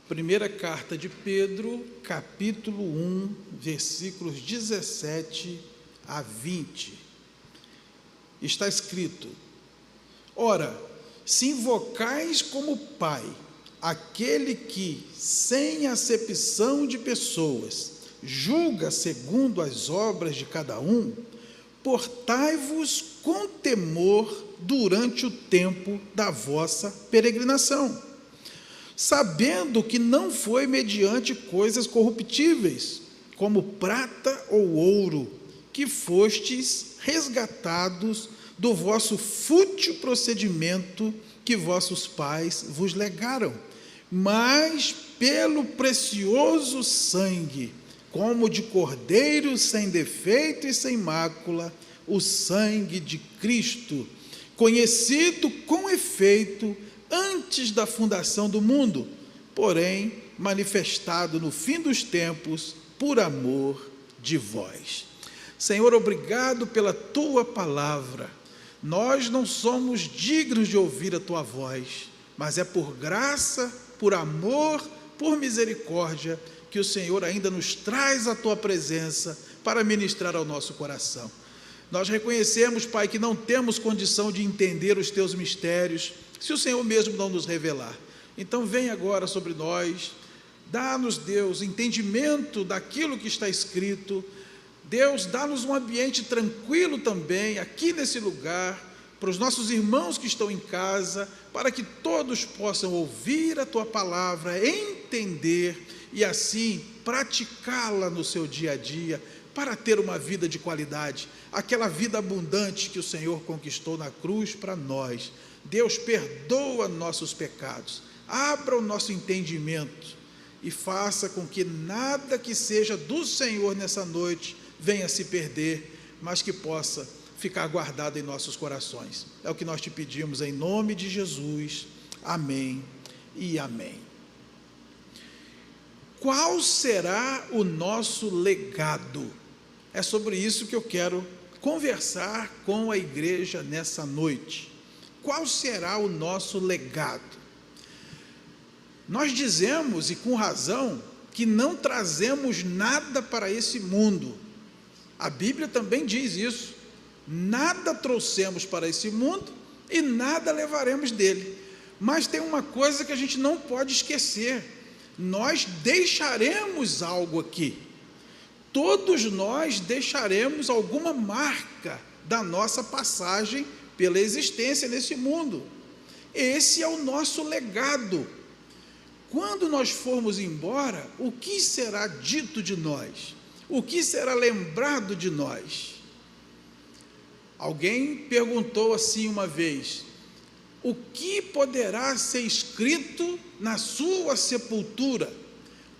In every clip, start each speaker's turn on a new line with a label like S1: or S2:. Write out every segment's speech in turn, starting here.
S1: Primeira carta de Pedro, capítulo 1, versículos 17 a 20. Está escrito: Ora, se invocais como Pai aquele que, sem acepção de pessoas, julga segundo as obras de cada um, portai-vos com temor durante o tempo da vossa peregrinação, sabendo que não foi mediante coisas corruptíveis, como prata ou ouro, que fostes resgatados do vosso fútil procedimento que vossos pais vos legaram, mas pelo precioso sangue, como de cordeiro sem defeito e sem mácula, o sangue de Cristo, conhecido com efeito antes da fundação do mundo, porém manifestado no fim dos tempos por amor de vós. Senhor, obrigado pela Tua palavra. Nós não somos dignos de ouvir a Tua voz, mas é por graça, por amor, por misericórdia, que o Senhor ainda nos traz a Tua presença para ministrar ao nosso coração. Nós reconhecemos, Pai, que não temos condição de entender os Teus mistérios, se o Senhor mesmo não nos revelar. Então vem agora sobre nós, dá-nos, Deus, entendimento daquilo que está escrito. Deus, dá-nos um ambiente tranquilo também, aqui nesse lugar, para os nossos irmãos que estão em casa, para que todos possam ouvir a Tua palavra, entender e assim praticá-la no seu dia a dia, para ter uma vida de qualidade, aquela vida abundante que o Senhor conquistou na cruz para nós. Deus, perdoa nossos pecados, abra o nosso entendimento e faça com que nada que seja do Senhor nessa noite venha se perder, mas que possa ficar guardado em nossos corações. É o que nós te pedimos em nome de Jesus. Amém e amém. Qual será o nosso legado? É sobre isso que eu quero conversar com a igreja nessa noite. Qual será o nosso legado? Nós dizemos, e com razão, que não trazemos nada para esse mundo. A Bíblia também diz isso. Nada trouxemos para esse mundo e nada levaremos dele. Mas tem uma coisa que a gente não pode esquecer: nós deixaremos algo aqui. Todos nós deixaremos alguma marca da nossa passagem pela existência nesse mundo. Esse é o nosso legado. Quando nós formos embora, o que será dito de nós? O que será lembrado de nós? Alguém perguntou assim uma vez: o que poderá ser escrito na sua sepultura?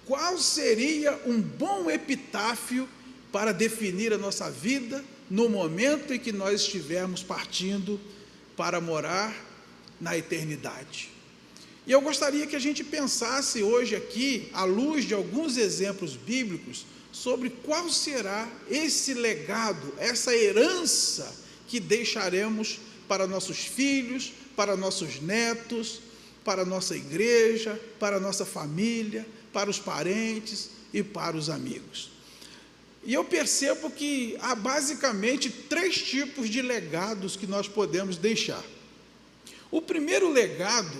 S1: Qual seria um bom epitáfio para definir a nossa vida no momento em que nós estivermos partindo para morar na eternidade? E eu gostaria que a gente pensasse hoje aqui, à luz de alguns exemplos bíblicos, sobre qual será esse legado, essa herança que deixaremos para nossos filhos, para nossos netos, para a nossa igreja, para a nossa família, para os parentes e para os amigos. E eu percebo que há basicamente 3 tipos de legados que nós podemos deixar. O primeiro legado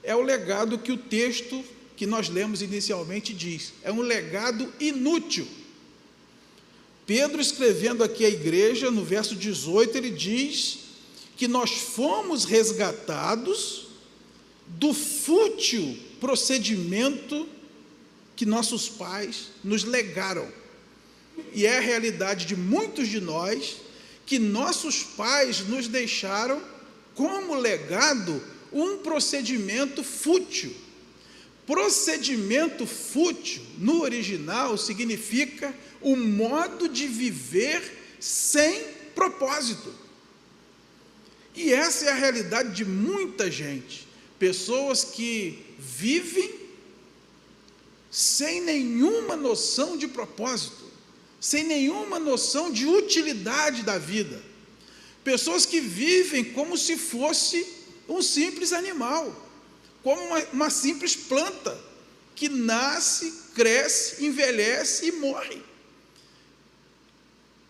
S1: é o legado que o texto que nós lemos inicialmente diz: é um legado inútil. Pedro, escrevendo aqui à igreja, no verso 18, ele diz que nós fomos resgatados do fútil procedimento que nossos pais nos legaram. E é a realidade de muitos de nós, que nossos pais nos deixaram como legado um procedimento fútil. Procedimento fútil, no original, significa um modo de viver sem propósito. E essa é a realidade de muita gente. Pessoas que vivem sem nenhuma noção de propósito, sem nenhuma noção de utilidade da vida. pessoas que vivem como se fosse um simples animal, como uma simples planta, que nasce, cresce, envelhece e morre.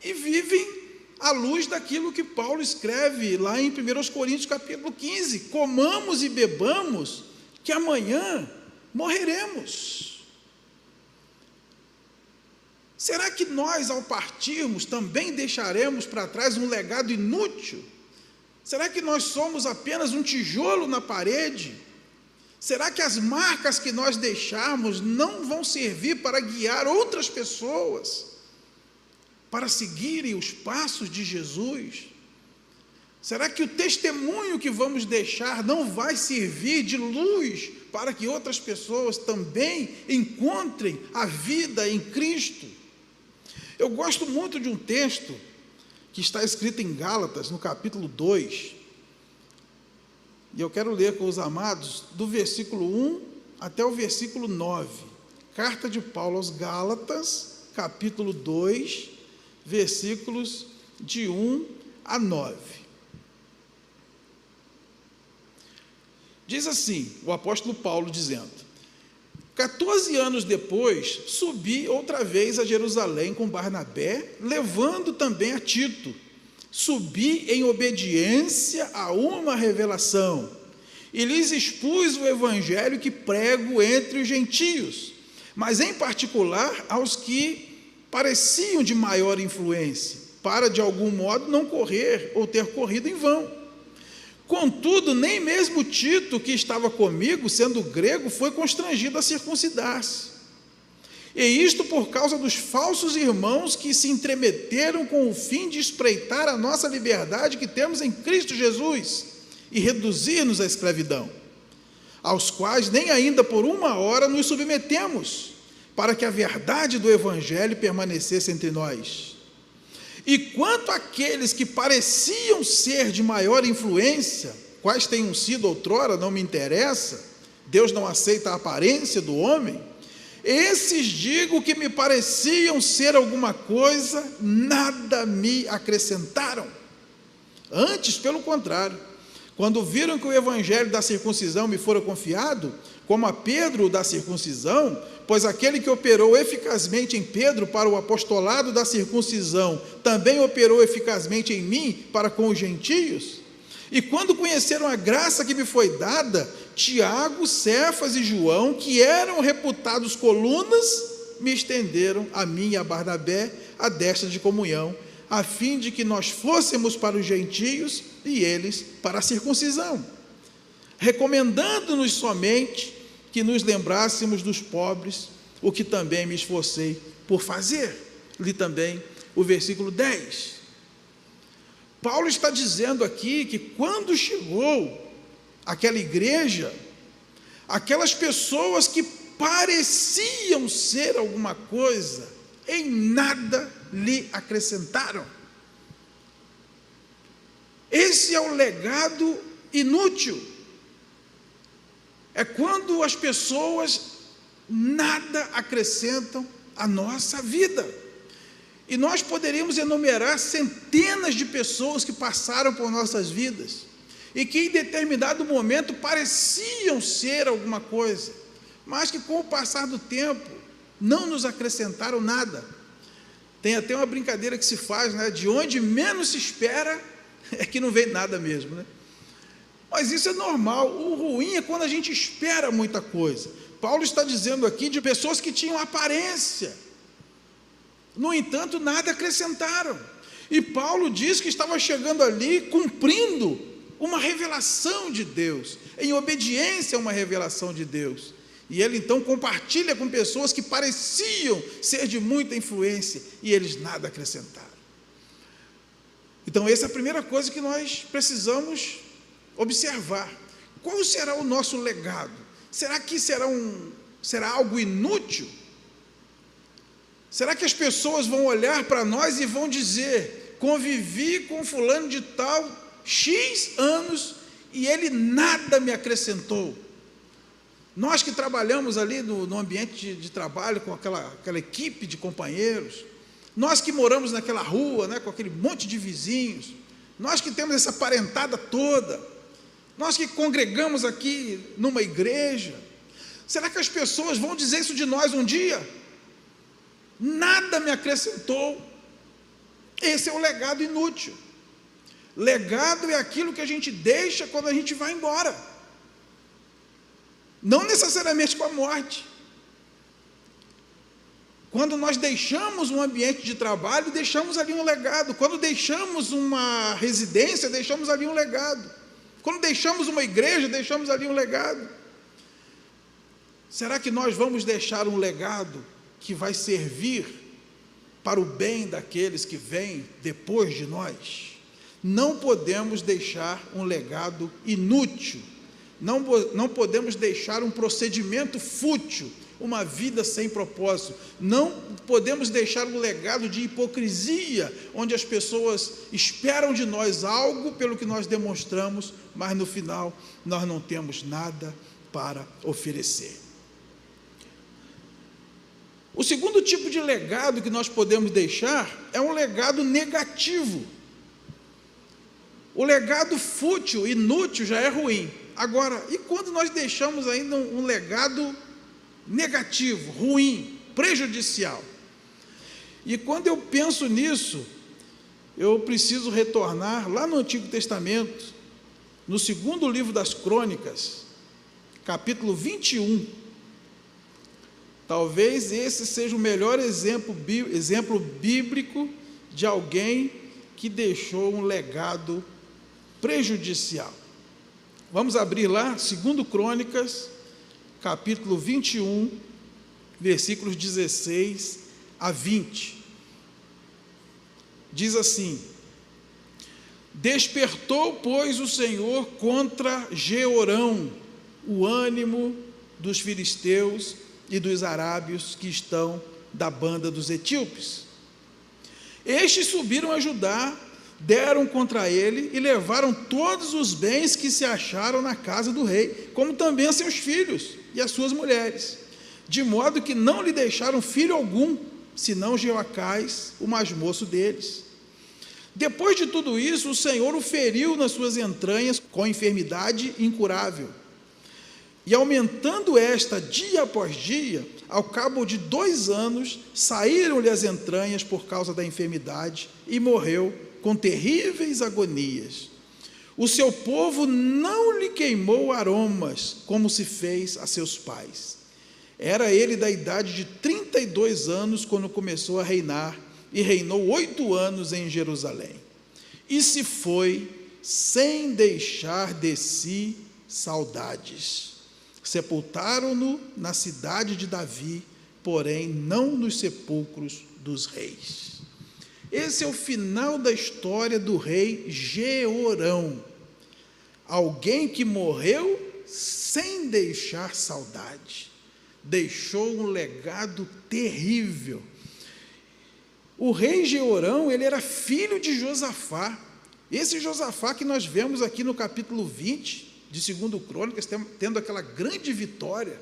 S1: E vivem à luz daquilo que Paulo escreve lá em 1 Coríntios capítulo 15, comamos e bebamos, que amanhã morreremos. Será que nós, ao partirmos, também deixaremos para trás um legado inútil? Será que nós somos apenas um tijolo na parede? Será que as marcas que nós deixarmos não vão servir para guiar outras pessoas para seguirem os passos de Jesus? Será que o testemunho que vamos deixar não vai servir de luz para que outras pessoas também encontrem a vida em Cristo? Eu gosto muito de um texto que está escrito em Gálatas, no capítulo 2, e eu quero ler com os amados do versículo 1 até o versículo 9, carta de Paulo aos Gálatas, capítulo 2, versículos de 1 a 9. Diz assim, o apóstolo Paulo dizendo: 14 anos depois, subi outra vez a Jerusalém com Barnabé, levando também a Tito. Subi em obediência a uma revelação, e lhes expus o evangelho que prego entre os gentios, mas em particular aos que pareciam de maior influência, para de algum modo não correr ou ter corrido em vão. Contudo, nem mesmo Tito, que estava comigo, sendo grego, foi constrangido a circuncidar-se. E isto por causa dos falsos irmãos que se entremeteram com o fim de espreitar a nossa liberdade que temos em Cristo Jesus e reduzir-nos à escravidão, aos quais nem ainda por uma hora nos submetemos, para que a verdade do evangelho permanecesse entre nós. E quanto àqueles que pareciam ser de maior influência, quais tenham sido outrora, não me interessa, Deus não aceita a aparência do homem, esses digo que me pareciam ser alguma coisa, nada me acrescentaram. Antes, pelo contrário, quando viram que o evangelho da circuncisão me fora confiado, como a Pedro da circuncisão, pois aquele que operou eficazmente em Pedro para o apostolado da circuncisão, também operou eficazmente em mim para com os gentios. E quando conheceram a graça que me foi dada, Tiago, Cefas e João, que eram reputados colunas, me estenderam a mim e a Barnabé a destra de comunhão, a fim de que nós fôssemos para os gentios e eles para a circuncisão, recomendando-nos somente que nos lembrássemos dos pobres, o que também me esforcei por fazer. Li também o versículo 10. Paulo está dizendo aqui que quando chegou aquela igreja, aquelas pessoas que pareciam ser alguma coisa, em nada lhe acrescentaram. Esse é o legado inútil. É quando as pessoas nada acrescentam à nossa vida. E nós poderíamos enumerar centenas de pessoas que passaram por nossas vidas e que em determinado momento pareciam ser alguma coisa, mas que com o passar do tempo não nos acrescentaram nada. Tem até uma brincadeira que se faz, né? De onde menos se espera é que não vem nada mesmo, né? Mas isso é normal. O ruim é quando a gente espera muita coisa. Paulo está dizendo aqui de pessoas que tinham aparência, no entanto nada acrescentaram. E Paulo diz que estava chegando ali cumprindo uma revelação de Deus, em obediência a uma revelação de Deus. E ele então compartilha com pessoas que pareciam ser de muita influência e eles nada acrescentaram. Então essa é a primeira coisa que nós precisamos observar. Qual será o nosso legado? Será que será algo inútil? Será que as pessoas vão olhar para nós e vão dizer: convivi com fulano de tal X anos e ele nada me acrescentou? Nós que trabalhamos ali no ambiente de trabalho com aquela equipe de companheiros, nós que moramos naquela rua, né, com aquele monte de vizinhos, Nós que temos essa parentada toda, nós que congregamos aqui numa igreja, será que as pessoas vão dizer isso de nós um dia? Nada me acrescentou. Esse é o legado inútil. Legado é aquilo que a gente deixa quando a gente vai embora, não necessariamente com a morte. Quando nós deixamos um ambiente de trabalho, deixamos ali um legado. Quando deixamos uma residência, deixamos ali um legado. Quando deixamos uma igreja, deixamos ali um legado. Será que nós vamos deixar um legado que vai servir para o bem daqueles que vêm depois de nós? Não podemos deixar um legado inútil, não podemos deixar um procedimento fútil, uma vida sem propósito, não podemos deixar um legado de hipocrisia, onde as pessoas esperam de nós algo pelo que nós demonstramos, mas no final nós não temos nada para oferecer. O segundo tipo de legado que nós podemos deixar é um legado negativo. O legado fútil, inútil, já é ruim. Agora, e quando nós deixamos ainda um legado negativo, ruim, prejudicial? E quando eu penso nisso, eu preciso retornar lá no Antigo Testamento, no segundo livro das Crônicas, capítulo 21. Talvez esse seja o melhor exemplo bíblico de alguém que deixou um legado prejudicial. Vamos abrir lá, 2 Crônicas, capítulo 21, versículos 16 a 20. Diz assim: despertou, pois, o Senhor contra Jeorão o ânimo dos filisteus e dos arábios que estão da banda dos etíopes. Estes subiram a Judá, deram contra ele e levaram todos os bens que se acharam na casa do rei, como também a seus filhos e as suas mulheres, de modo que não lhe deixaram filho algum, senão Jeoacás, o mais moço deles. Depois de tudo isso, o Senhor o feriu nas suas entranhas com enfermidade incurável. E aumentando esta dia após dia, ao cabo de 2 anos, saíram-lhe as entranhas por causa da enfermidade e morreu com terríveis agonias. O seu povo não lhe queimou aromas, como se fez a seus pais. Era ele da idade de 32 anos, quando começou a reinar, e reinou 8 anos em Jerusalém. E se foi, sem deixar de si saudades. Sepultaram-no na cidade de Davi, porém não nos sepulcros dos reis. Esse é o final da história do rei Jeorão, alguém que morreu sem deixar saudade, deixou um legado terrível. O rei Jeorão, ele era filho de Josafá, esse Josafá que nós vemos aqui no capítulo 20 de 2 Crônicas, tendo aquela grande vitória,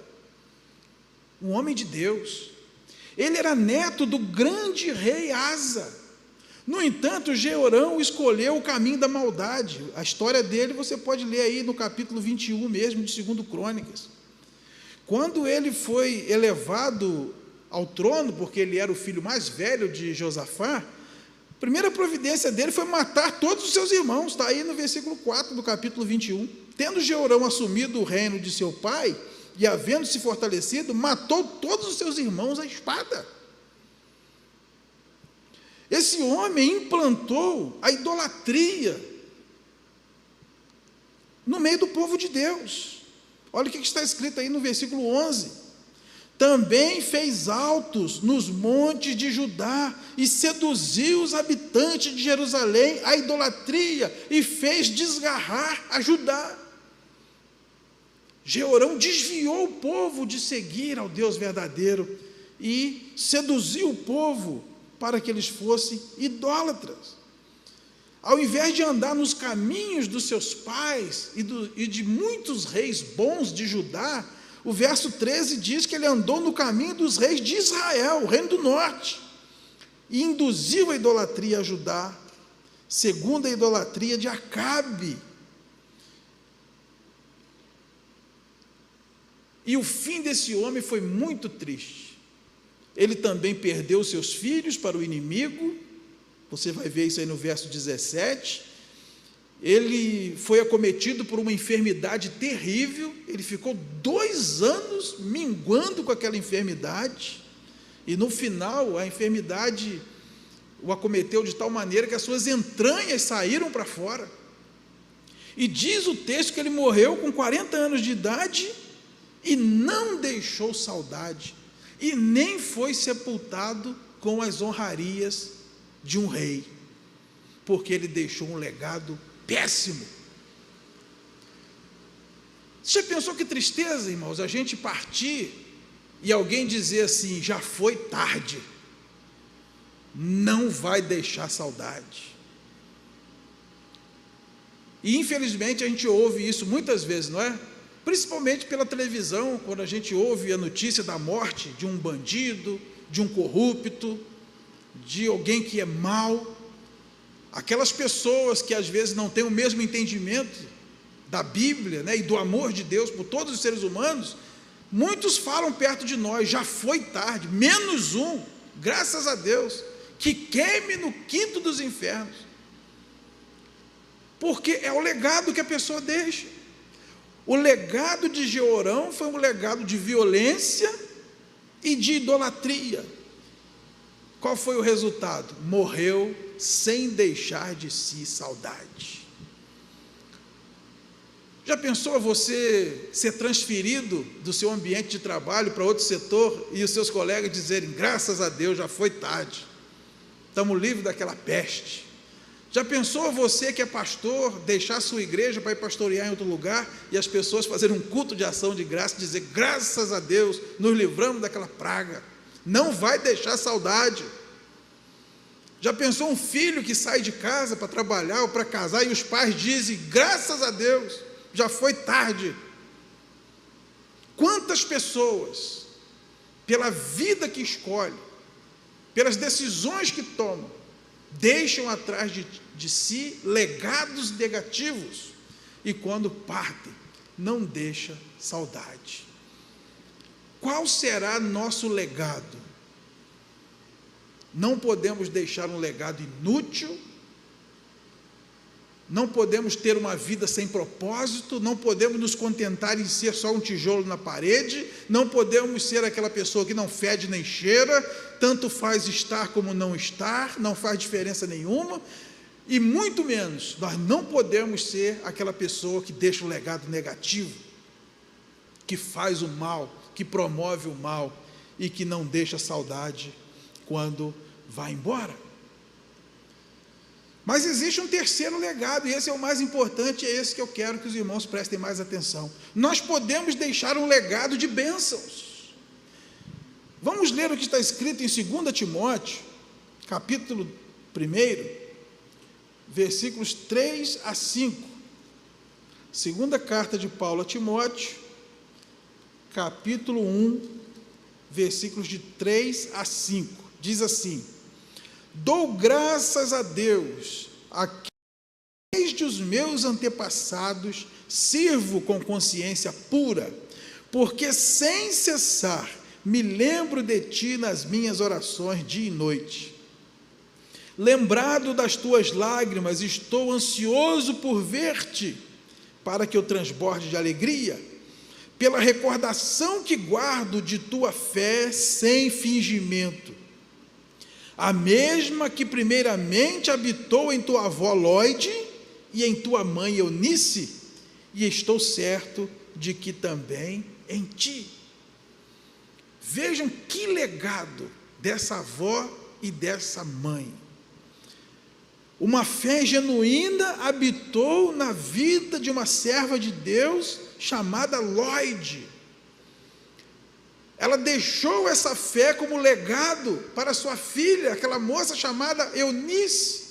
S1: um homem de Deus. Ele era neto do grande rei Asa. No entanto, Jeorão escolheu o caminho da maldade. A história dele você pode ler aí no capítulo 21 mesmo de 2 Crônicas. Quando ele foi elevado ao trono, porque ele era o filho mais velho de Josafá, a primeira providência dele foi matar todos os seus irmãos. Está aí no versículo 4 do capítulo 21. Tendo Jeorão assumido o reino de seu pai, e havendo se fortalecido, matou todos os seus irmãos à espada. Esse homem implantou a idolatria no meio do povo de Deus. Olha o que está escrito aí no versículo 11. Também fez altos nos montes de Judá e seduziu os habitantes de Jerusalém à idolatria e fez desgarrar a Judá. Jeorão desviou o povo de seguir ao Deus verdadeiro e seduziu o povo para que eles fossem idólatras. Ao invés de andar nos caminhos dos seus pais e de muitos reis bons de Judá, o verso 13 diz que ele andou no caminho dos reis de Israel, o reino do norte, e induziu a idolatria a Judá, segundo a idolatria de Acabe. E o fim desse homem foi muito triste. Ele também perdeu seus filhos para o inimigo, você vai ver isso aí no verso 17, ele foi acometido por uma enfermidade terrível, ele ficou 2 anos minguando com aquela enfermidade, e no final a enfermidade o acometeu de tal maneira que as suas entranhas saíram para fora, e diz o texto que ele morreu com 40 anos de idade, e não deixou saudade, e nem foi sepultado com as honrarias de um rei, porque ele deixou um legado péssimo. Você já pensou que tristeza, irmãos, a gente partir e alguém dizer assim, já foi tarde, não vai deixar saudade. E infelizmente a gente ouve isso muitas vezes, não é? Principalmente pela televisão, quando a gente ouve a notícia da morte de um bandido, de um corrupto, de alguém que é mau, aquelas pessoas que às vezes não têm o mesmo entendimento da Bíblia, né, e do amor de Deus por todos os seres humanos, muitos falam perto de nós, já foi tarde, menos um, graças a Deus, que queime no quinto dos infernos, porque é o legado que a pessoa deixa. O legado de Jeorão foi um legado de violência e de idolatria. Qual foi o resultado? Morreu sem deixar de si saudade. Já pensou você ser transferido do seu ambiente de trabalho para outro setor e os seus colegas dizerem, graças a Deus, já foi tarde, estamos livres daquela peste? Já pensou você que é pastor, deixar sua igreja para ir pastorear em outro lugar e as pessoas fazerem um culto de ação de graça, dizer, graças a Deus, nos livramos daquela praga, não vai deixar saudade? Já pensou um filho que sai de casa para trabalhar ou para casar e os pais dizem, graças a Deus, já foi tarde? Quantas pessoas, pela vida que escolhe, pelas decisões que tomam, deixam atrás de si legados negativos, e quando partem, não deixa saudade. Qual será nosso legado? Não podemos deixar um legado inútil, não podemos ter uma vida sem propósito, não podemos nos contentar em ser só um tijolo na parede, não podemos ser aquela pessoa que não fede nem cheira, tanto faz estar como não estar, não faz diferença nenhuma, e muito menos, nós não podemos ser aquela pessoa que deixa um legado negativo, que faz o mal, que promove o mal, e que não deixa saudade quando vai embora. Mas existe um terceiro legado, e esse é o mais importante, é esse que eu quero que os irmãos prestem mais atenção. Nós podemos deixar um legado de bênçãos. Vamos ler o que está escrito em 2 Timóteo, capítulo 1, versículos 3 a 5. Segunda carta de Paulo a Timóteo, capítulo 1, versículos de 3 a 5. Diz assim, dou graças a Deus, a quem desde os meus antepassados sirvo com consciência pura, porque sem cessar me lembro de ti nas minhas orações dia e noite. Lembrado das tuas lágrimas, estou ansioso por ver-te, para que eu transborde de alegria, pela recordação que guardo de tua fé sem fingimento, a mesma que primeiramente habitou em tua avó Lóide e em tua mãe Eunice, e estou certo de que também em ti. Vejam que legado dessa avó e dessa mãe. Uma fé genuína habitou na vida de uma serva de Deus chamada Lóide. Ela deixou essa fé como legado para sua filha, aquela moça chamada Eunice.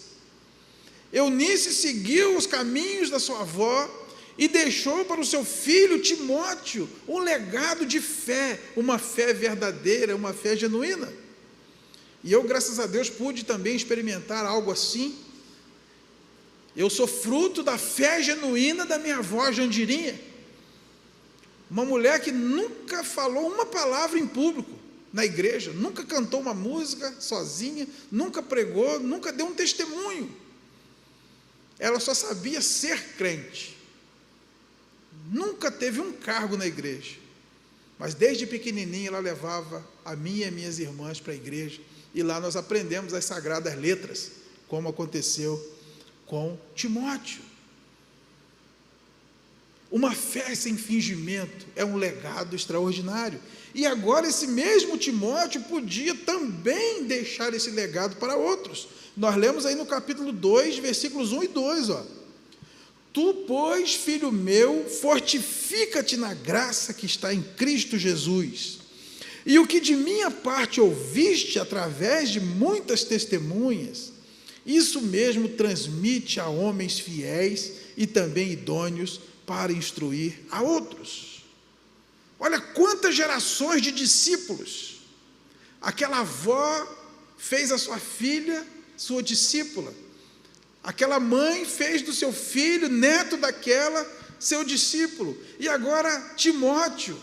S1: Eunice seguiu os caminhos da sua avó e deixou para o seu filho Timóteo um legado de fé, uma fé verdadeira, uma fé genuína. E eu, graças a Deus, pude também experimentar algo assim. Eu sou fruto da fé genuína da minha avó Jandirinha, uma mulher que nunca falou uma palavra em público na igreja, nunca cantou uma música sozinha, nunca pregou, nunca deu um testemunho. Ela só sabia ser crente, nunca teve um cargo na igreja, mas desde pequenininha ela levava a mim e as minhas irmãs para a igreja, e lá nós aprendemos as sagradas letras, como aconteceu com Timóteo. Uma fé sem fingimento é um legado extraordinário, e agora esse mesmo Timóteo podia também deixar esse legado para outros. Nós lemos aí no capítulo 2, versículos 1 e 2, Tu, pois, filho meu, fortifica-te na graça que está em Cristo Jesus, e o que de minha parte ouviste através de muitas testemunhas, isso mesmo transmite a homens fiéis e também idôneos para instruir a outros. Olha quantas gerações de discípulos. Aquela avó fez a sua filha sua discípula. Aquela mãe fez do seu filho, neto daquela, seu discípulo. E agora Timóteo,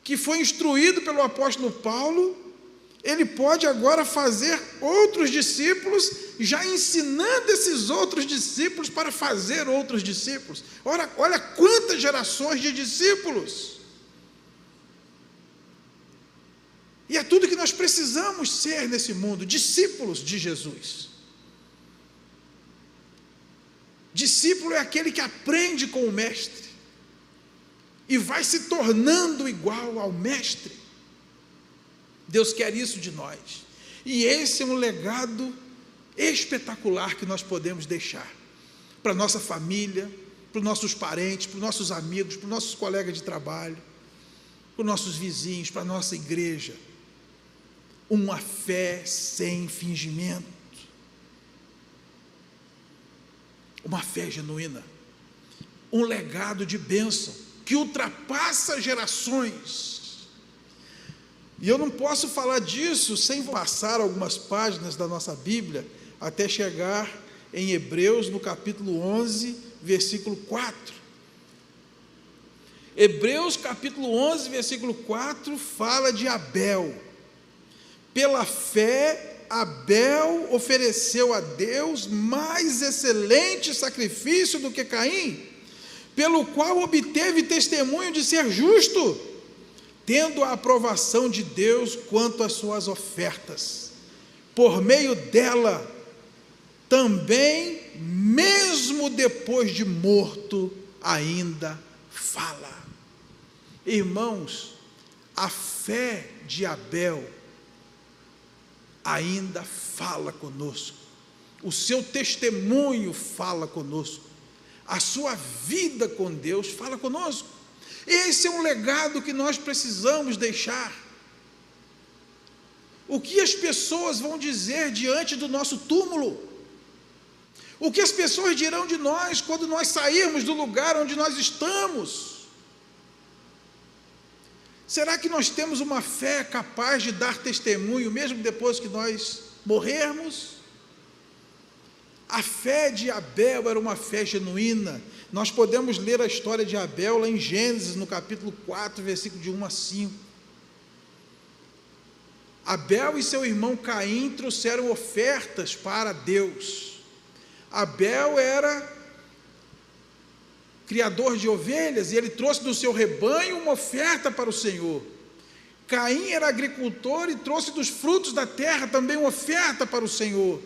S1: que foi instruído pelo apóstolo Paulo, ele pode agora fazer outros discípulos, já ensinando esses outros discípulos para fazer outros discípulos. Olha quantas gerações de discípulos. E é tudo que nós precisamos ser nesse mundo, discípulos de Jesus. Discípulo é aquele que aprende com o mestre e vai se tornando igual ao mestre. Deus quer isso de nós, e esse é um legado espetacular que nós podemos deixar para a nossa família, para os nossos parentes, para os nossos amigos, para os nossos colegas de trabalho, para os nossos vizinhos, para a nossa igreja. Uma fé sem fingimento, uma fé genuína, um legado de bênção que ultrapassa gerações. E eu não posso falar disso sem passar algumas páginas da nossa Bíblia, até chegar em Hebreus, no capítulo 11, versículo 4. Hebreus, capítulo 11, versículo 4, fala de Abel. Pela fé, Abel ofereceu a Deus mais excelente sacrifício do que Caim, pelo qual obteve testemunho de ser justo, tendo a aprovação de Deus quanto às suas ofertas. Por meio dela, também, mesmo depois de morto, ainda fala. Irmãos, a fé de Abel ainda fala conosco, o seu testemunho fala conosco, a sua vida com Deus fala conosco. Esse é um legado que nós precisamos deixar. O que as pessoas vão dizer diante do nosso túmulo? O que as pessoas dirão de nós quando nós sairmos do lugar onde nós estamos? Será que nós temos uma fé capaz de dar testemunho, mesmo depois que nós morrermos? A fé de Abel era uma fé genuína. Nós podemos ler a história de Abel lá em Gênesis, no capítulo 4, versículo de 1 a 5. Abel e seu irmão Caim trouxeram ofertas para Deus. Abel era criador de ovelhas, e ele trouxe do seu rebanho uma oferta para o Senhor. Caim era agricultor e trouxe dos frutos da terra também uma oferta para o Senhor.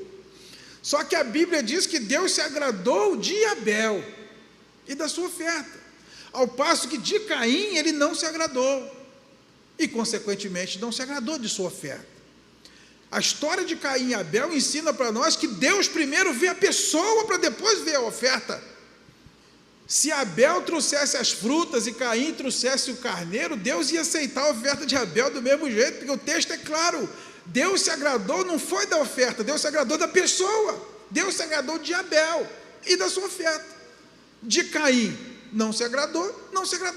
S1: Só que a Bíblia diz que Deus se agradou de Abel e da sua oferta, ao passo que de Caim ele não se agradou, e consequentemente não se agradou de sua oferta. A história de Caim e Abel ensina para nós que Deus primeiro vê a pessoa para depois ver a oferta. Se Abel trouxesse as frutas e Caim trouxesse o carneiro, Deus ia aceitar a oferta de Abel do mesmo jeito, porque o texto é claro. Deus se agradou, não foi da oferta, Deus se agradou da pessoa. Deus se agradou de Abel e da sua oferta. De Caim, não se agradou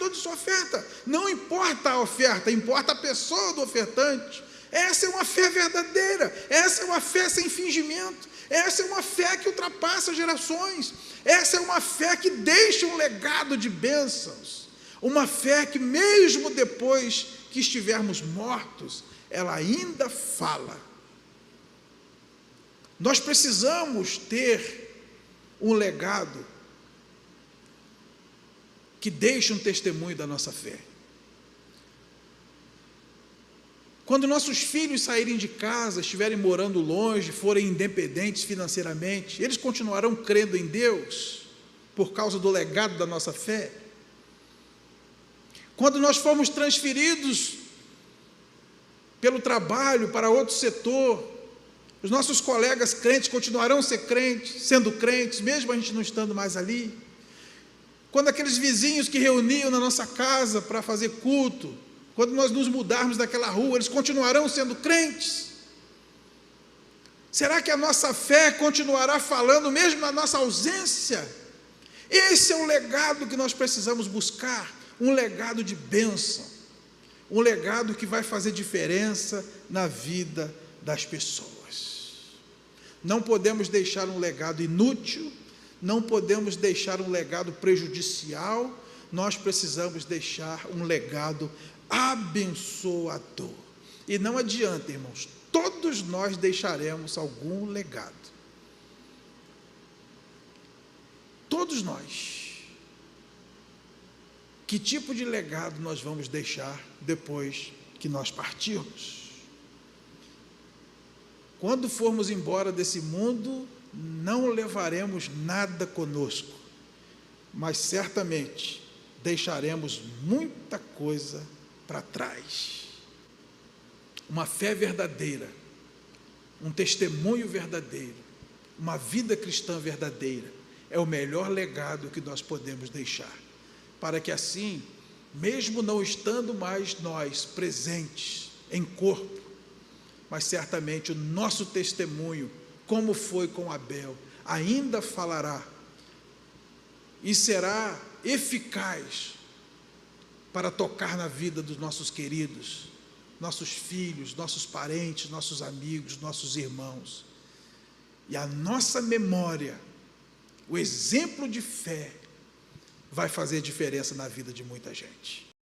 S1: de sua oferta. Não importa a oferta, importa a pessoa do ofertante. Essa é uma fé verdadeira, essa é uma fé sem fingimento, essa é uma fé que ultrapassa gerações, essa é uma fé que deixa um legado de bênçãos, uma fé que mesmo depois que estivermos mortos, ela ainda fala. Nós precisamos ter um legado que deixe um testemunho da nossa fé. Quando nossos filhos saírem de casa, estiverem morando longe, forem independentes financeiramente, eles continuarão crendo em Deus por causa do legado da nossa fé? Quando nós formos transferidos pelo trabalho para outro setor, os nossos colegas crentes continuarão sendo crentes, mesmo a gente não estando mais ali? Quando aqueles vizinhos que reuniam na nossa casa para fazer culto, quando nós nos mudarmos daquela rua, eles continuarão sendo crentes? Será que a nossa fé continuará falando mesmo na nossa ausência? Esse é o legado que nós precisamos buscar, um legado de bênção, um legado que vai fazer diferença na vida das pessoas. Não podemos deixar um legado inútil, não podemos deixar um legado prejudicial, nós precisamos deixar um legado abençoador. E não adianta, irmãos, todos nós deixaremos algum legado. Todos nós. Que tipo de legado nós vamos deixar depois que nós partirmos? Quando formos embora desse mundo, não levaremos nada conosco, mas certamente deixaremos muita coisa para trás. Uma fé verdadeira, um testemunho verdadeiro, uma vida cristã verdadeira, é o melhor legado que nós podemos deixar, para que assim, mesmo não estando mais nós presentes em corpo, mas certamente o nosso testemunho, como foi com Abel, ainda falará e será eficaz para tocar na vida dos nossos queridos, nossos filhos, nossos parentes, nossos amigos, nossos irmãos. E a nossa memória, o exemplo de fé, vai fazer diferença na vida de muita gente.